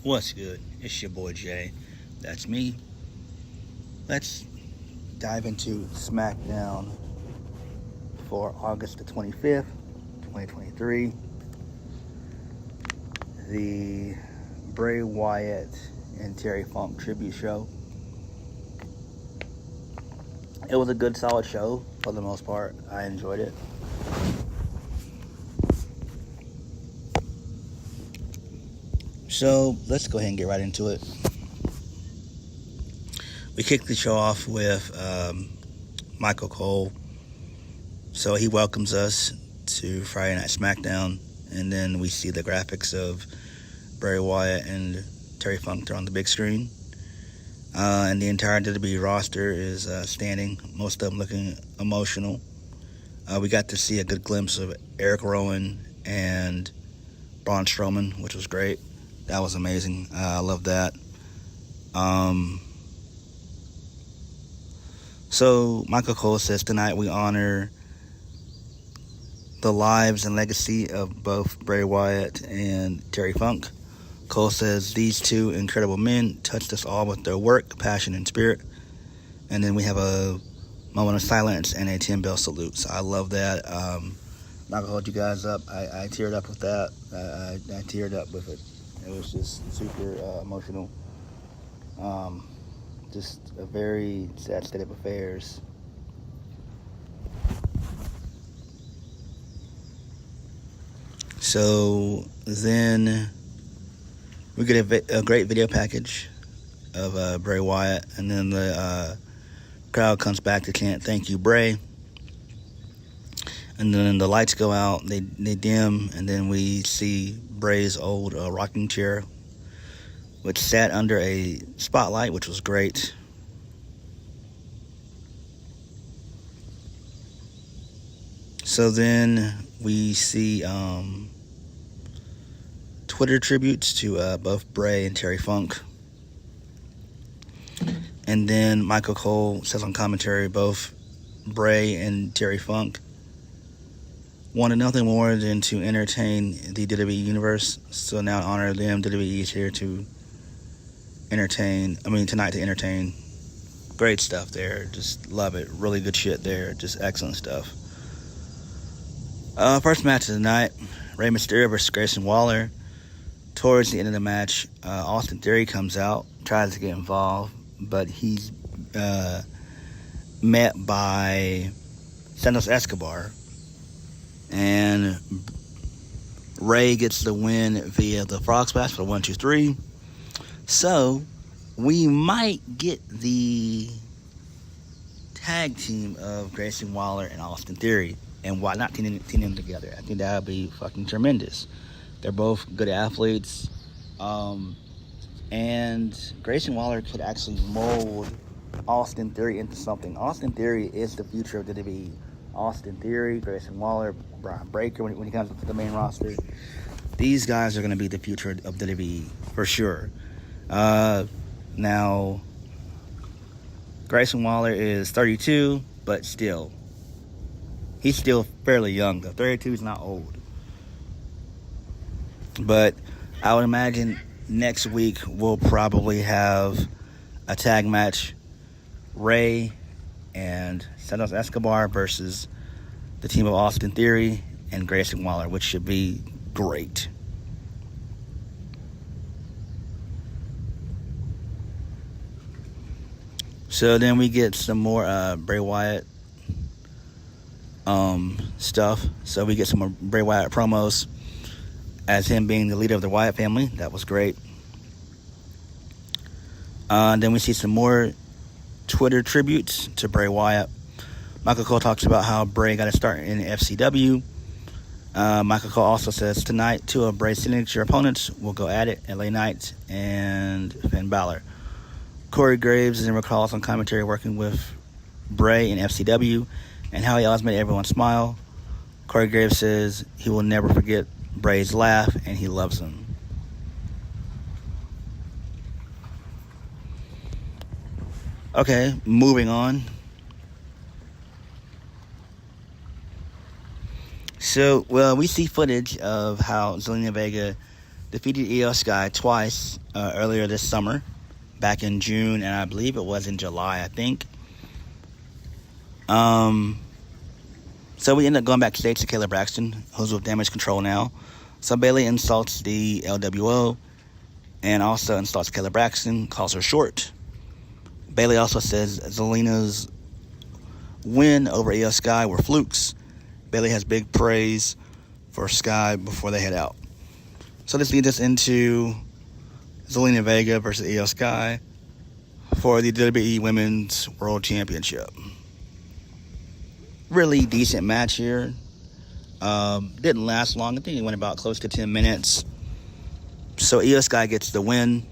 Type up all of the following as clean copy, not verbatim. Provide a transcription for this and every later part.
What's good? It's your boy Jay. That's me. Let's dive into SmackDown for August the 25th, 2023. The Bray Wyatt and Terry Funk tribute show. It was a good, solid show for the most part. I enjoyed it. So let's go ahead and get right into it. We kicked the show off with Michael Cole. So he welcomes us to Friday Night Smackdown, and then we see the graphics of Bray Wyatt and Terry Funk on the big screen. And the entire WWE roster is standing, most of them looking emotional. We got to see a good glimpse of Eric Rowan and Braun Strowman, which was great. That was amazing. I love that. So Michael Cole says, tonight we honor the lives and legacy of both Bray Wyatt and Terry Funk. Cole says, these two incredible men touched us all with their work, passion, and spirit. And then we have a moment of silence and a 10-bell salute. So I love that. Not gonna hold you guys up. I teared up with that. I teared up with it. It was just super emotional. Just a very sad state of affairs. So then we get a great video package of Bray Wyatt, and then the crowd comes back to chant, "Thank you, Bray." And then the lights go out, they dim, and then we see Bray's old rocking chair, which sat under a spotlight, which was great. So then we see Twitter tributes to both Bray and Terry Funk. And then Michael Cole says on commentary, both Bray and Terry Funk wanted nothing more than to entertain the WWE universe. So now in honor of them, WWE is here to tonight to entertain. Great stuff there. Just love it. Really good shit there. Just excellent stuff. First match of the night, Rey Mysterio versus Grayson Waller. Towards the end of the match, Austin Theory comes out, tries to get involved, but he's met by Santos Escobar. And Rey gets the win via the frog splash for 1, 2, 3. So we might get the tag team of Grayson Waller and Austin Theory. And why not team them together? I think that would be fucking tremendous. They're both good athletes. And Grayson Waller could actually mold Austin Theory into something. Austin Theory is the future of WWE. Austin Theory, Grayson Waller, Brian Breaker, when he comes up to the main roster. These guys are going to be the future of WWE, for sure. Now, Grayson Waller is 32, but still, he's still fairly young, though. 32 is not old. But I would imagine next week we'll probably have a tag match. Rey and Santos Escobar versus the team of Austin Theory and Grayson Waller, which should be great. So then we get some more Bray Wyatt stuff. So we get some more Bray Wyatt promos as him being the leader of the Wyatt family. That was great. Then we see some more Twitter tributes to Bray Wyatt. Michael Cole talks about how Bray got to start in FCW. Michael Cole also says tonight 2 of Bray's signature opponents will go at it, LA Knight and Finn Balor. Corey Graves then recalls on commentary working with Bray in FCW and how he always made everyone smile. Corey Graves says he will never forget Bray's laugh and he loves him. Okay, moving on. So, we see footage of how Zelina Vega defeated Io Sky twice earlier this summer, back in June, and I believe it was in July, I think. So we end up going backstage to Kayla Braxton, who's with Damage Control now. So Bayley insults the LWO and also insults Kayla Braxton, calls her short. Bayley also says Zelina's win over Io Sky were flukes. Bayley has big praise for Sky before they head out. So this leads us into Zelina Vega versus Io Sky for the WWE Women's World Championship. Really decent match here. Didn't last long. I think it went about close to 10 minutes. So Io Sky gets the win.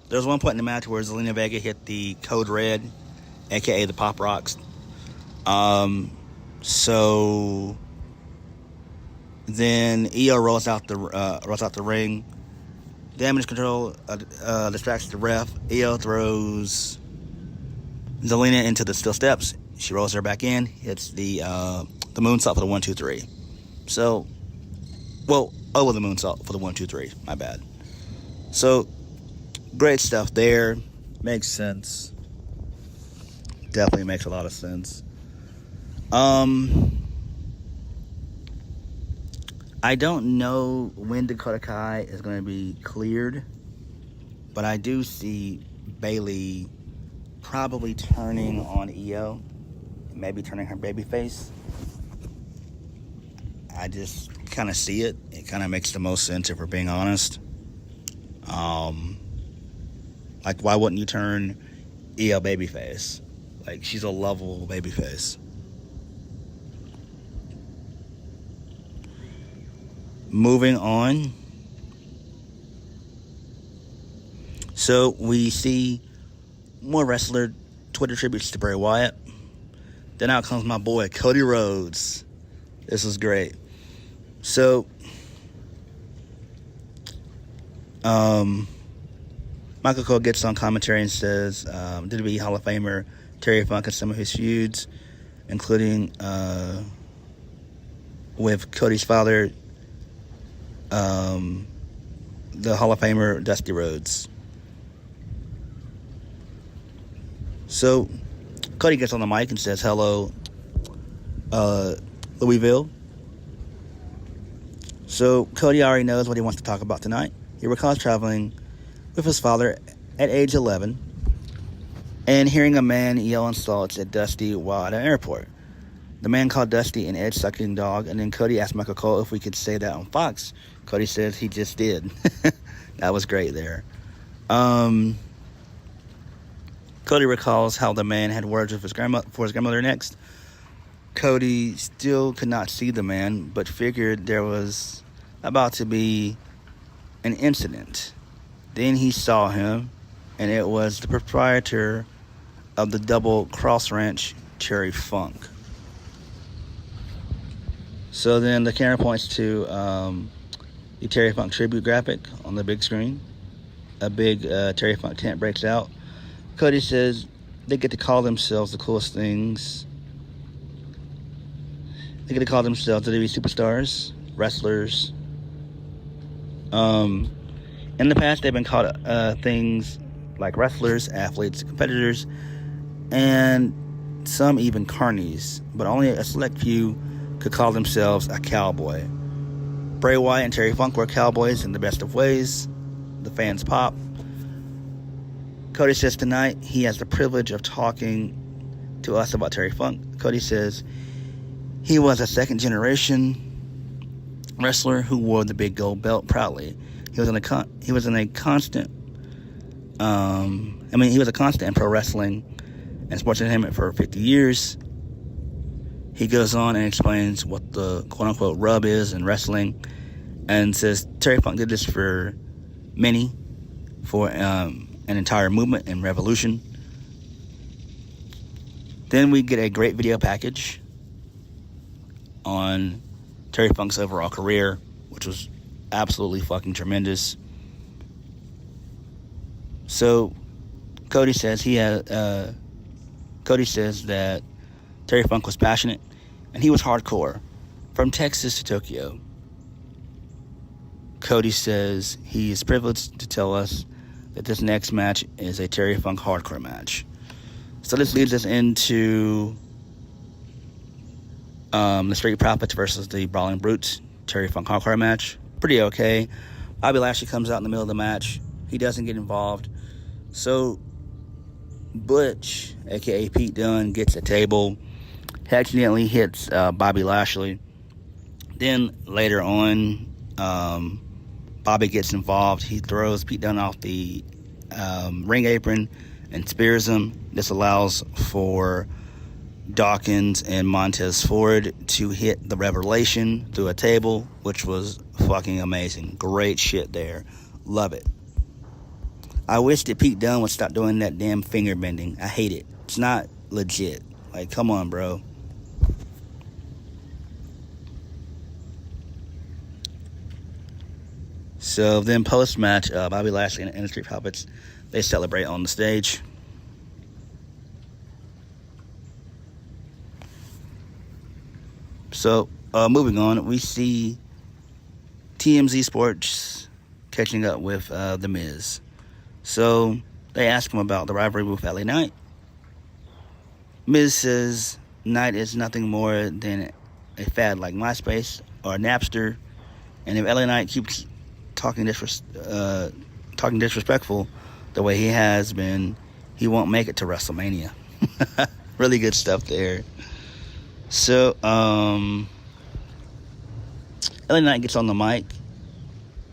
There was one point in the match where Zelina Vega hit the Code Red, aka the Pop Rocks. So then Io rolls out the ring. Damage Control distracts the ref. Io throws Zelina into the steel steps. She rolls her back in, hits the moonsault for the 1-2-3. So, well, over the moonsault for the 1-2-3. My bad. So, great stuff there. Makes sense. Definitely makes a lot of sense. I don't know when Dakota Kai is going to be cleared, but I do see Bayley probably turning on Io, maybe turning her babyface. I just kind of see it. It kind of makes the most sense if we're being honest. Like, why wouldn't you turn Io babyface? Like, she's a lovable babyface. Moving on. So we see more wrestler Twitter tributes to Bray Wyatt. Then out comes my boy Cody Rhodes. This was great. So Michael Cole gets on commentary and says WWE Hall of Famer Terry Funk and some of his feuds, including with Cody's father, the Hall of Famer Dusty Rhodes. So Cody gets on the mic and says, "Hello, Louisville." So Cody already knows what he wants to talk about tonight. He recalls traveling with his father at age 11 and hearing a man yell insults at Dusty while at an airport. The man called Dusty an edge-sucking dog, and then Cody asked Michael Cole if we could say that on Fox. Cody says he just did. That was great there. Cody recalls how the man had words with his grandmother next. Cody still could not see the man, but figured there was about to be an incident. Then he saw him, and it was the proprietor of the Double Cross Ranch, Terry Funk. So then the camera points to the Terry Funk tribute graphic on the big screen. A big Terry Funk tent breaks out. Cody says they get to call themselves the coolest things. They get to call themselves WWE superstars, wrestlers. In the past, they've been called things like wrestlers, athletes, competitors, and some even carnies. But only a select few could call themselves a cowboy. Bray Wyatt and Terry Funk were cowboys in the best of ways. The fans pop. Cody says tonight he has the privilege of talking to us about Terry Funk. Cody says he was a second-generation wrestler who wore the big gold belt proudly. He was a constant in pro wrestling and sports entertainment for 50 years. He goes on and explains what the quote-unquote rub is in wrestling and says Terry Funk did this for many, for an entire movement and revolution. Then we get a great video package on Terry Funk's overall career, which was absolutely fucking tremendous. So Cody says that Terry Funk was passionate and he was hardcore from Texas to Tokyo. Cody says he is privileged to tell us that this next match is a Terry Funk hardcore match. So this leads us into the Street Profits versus the Brawling Brutes Terry Funk hardcore match. Pretty okay. Bobby Lashley comes out in the middle of the match. He doesn't get involved. So Butch, aka Pete Dunne, gets a table. He accidentally hits Bobby Lashley. Then later on, Bobby gets involved. He throws Pete Dunne off the ring apron and spears him. This allows for Dawkins and Montez Ford to hit the Revelation through a table, which was fucking amazing. Great shit there. Love it. I wish that Pete Dunne would stop doing that damn finger bending. I hate it. It's not legit. Like, come on, bro. So then post-match, Bobby Lashley and the Street Profits, they celebrate on the stage. So, moving on, we see TMZ Sports catching up with The Miz. So, they ask him about the rivalry with LA Knight. Miz says Knight is nothing more than a fad like MySpace or Napster. And if LA Knight keeps talking disrespectful the way he has been, he won't make it to WrestleMania. Really good stuff there. So, LA Knight gets on the mic,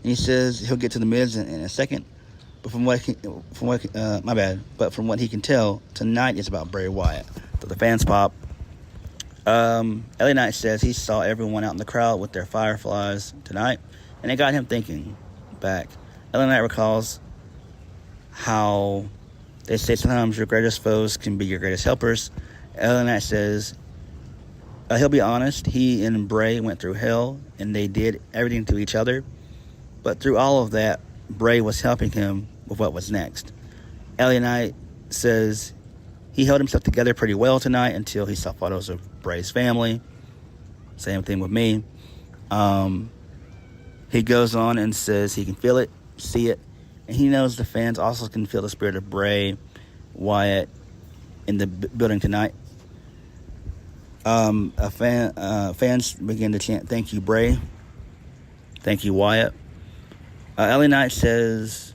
and he says he'll get to the Miz in a second. But from what he can tell, tonight is about Bray Wyatt. So the fans pop. LA Knight says he saw everyone out in the crowd with their fireflies tonight, and it got him thinking back. LA Knight recalls how they say sometimes your greatest foes can be your greatest helpers. LA Knight says he'll be honest, he and Bray went through hell, and they did everything to each other. But through all of that, Bray was helping him with what was next. LA Knight says he held himself together pretty well tonight until he saw photos of Bray's family. Same thing with me. He goes on and says he can feel it, see it, and he knows the fans also can feel the spirit of Bray Wyatt in the building tonight. Fans begin to chant, "Thank you, Bray. Thank you, Wyatt." LA Knight says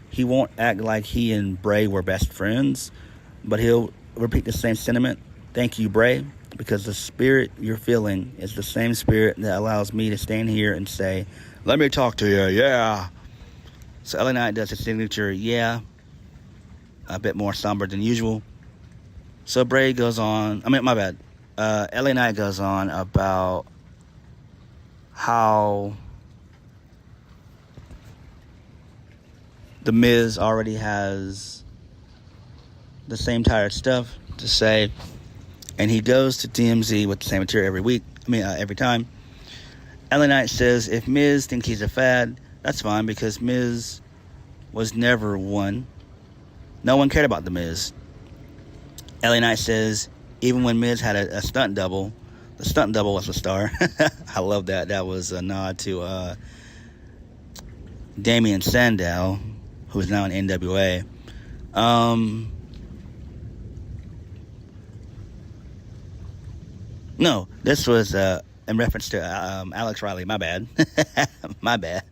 he won't act like he and Bray were best friends, but he'll repeat the same sentiment, "Thank you, Bray," because the spirit you're feeling is the same spirit that allows me to stand here and say, "Let me talk to you, yeah." So LA Knight does his signature, yeah, a bit more somber than usual. So Bray goes on, LA Knight goes on about how The Miz already has the same tired stuff to say, and he goes to TMZ with the same material every time. LA Knight says if Miz thinks he's a fad, that's fine, because Miz was never one. No one cared about The Miz. LA Knight says even when Miz had a stunt double, the stunt double was a star. I love that. That was a nod to Damian Sandow, who is now in NWA. No, this was in reference to Alex Riley. My bad. My bad.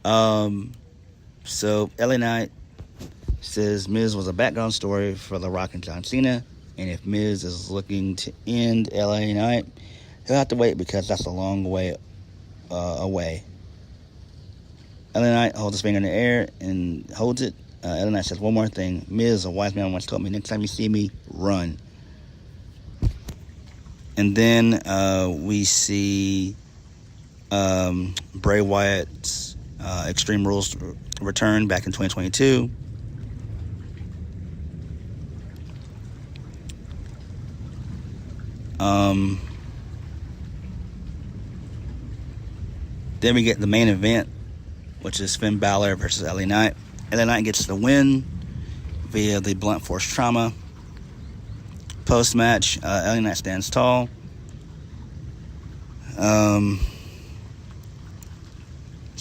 So LA Knight says Miz was a background story for The Rock and John Cena, and if Miz is looking to end LA Knight, he'll have to wait because that's a long way away. LA Knight holds his finger in the air and holds it. LA Knight says one more thing. Miz, a wise man, once told me, next time you see me, run. And then we see Bray Wyatt's Extreme Rules return back in 2022. Then we get the main event, which is Finn Balor versus LA Knight. LA Knight gets the win via the blunt force trauma. Post-match, LA Knight stands tall.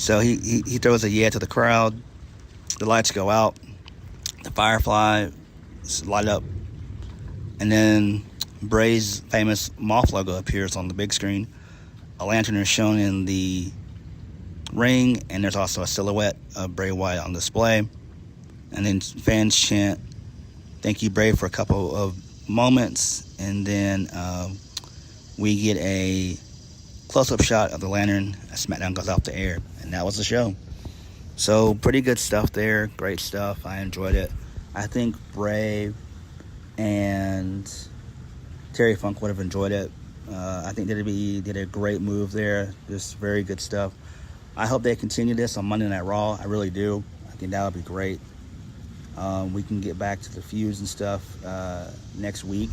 So he throws a yeah to the crowd. The lights go out. The Firefly light up. And then Bray's famous moth logo appears on the big screen. A lantern is shown in the ring, and there's also a silhouette of Bray Wyatt on display. And then fans chant, "Thank you, Bray," for a couple of moments. And then we get a close-up shot of the lantern as SmackDown goes off the air. And that was the show. So pretty good stuff there. Great stuff. I enjoyed it. I think Bray and Terry Funk would have enjoyed it. I think WWE did a great move there. Just very good stuff. I hope they continue this on Monday Night Raw. I really do. I think that would be great. We can get back to the feuds and stuff next week.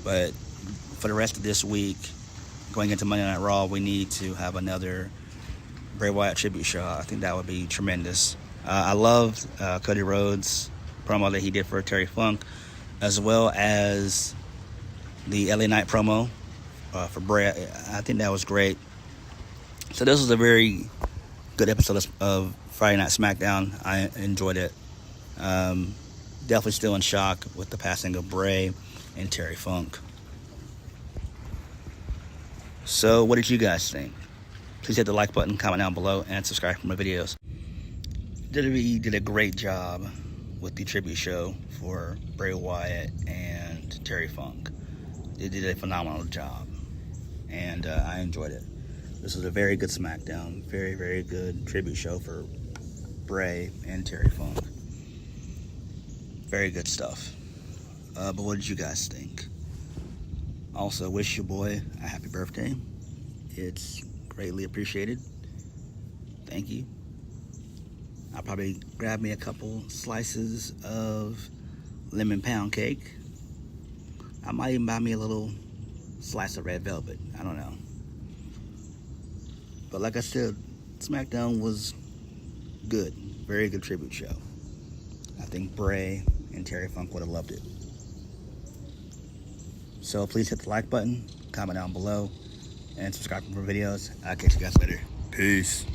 But for the rest of this week, going into Monday Night Raw, we need to have another Bray Wyatt tribute show. I think that would be tremendous. I loved Cody Rhodes' promo that he did for Terry Funk, as well as the LA Knight promo for Bray. I think that was great. So this was a very good episode of Friday Night Smackdown. I enjoyed it. Definitely still in shock with the passing of Bray and Terry Funk. So what did you guys think? Please hit the like button, comment down below, and subscribe for my videos. WWE did a great job with the tribute show for Bray Wyatt and Terry Funk. They did a phenomenal job, and I enjoyed it. This was a very good SmackDown. Very, very good tribute show for Bray and Terry Funk. Very good stuff. But what did you guys think? Also, wish your boy a happy birthday. It's greatly appreciated. Thank you. I'll probably grab me a couple slices of lemon pound cake. I might even buy me a little slice of red velvet. I don't know. But like I said, SmackDown was good. Very good tribute show. I think Bray and Terry Funk would have loved it. So please hit the like button, comment down below, and subscribe for more videos. I'll catch you guys later. Peace.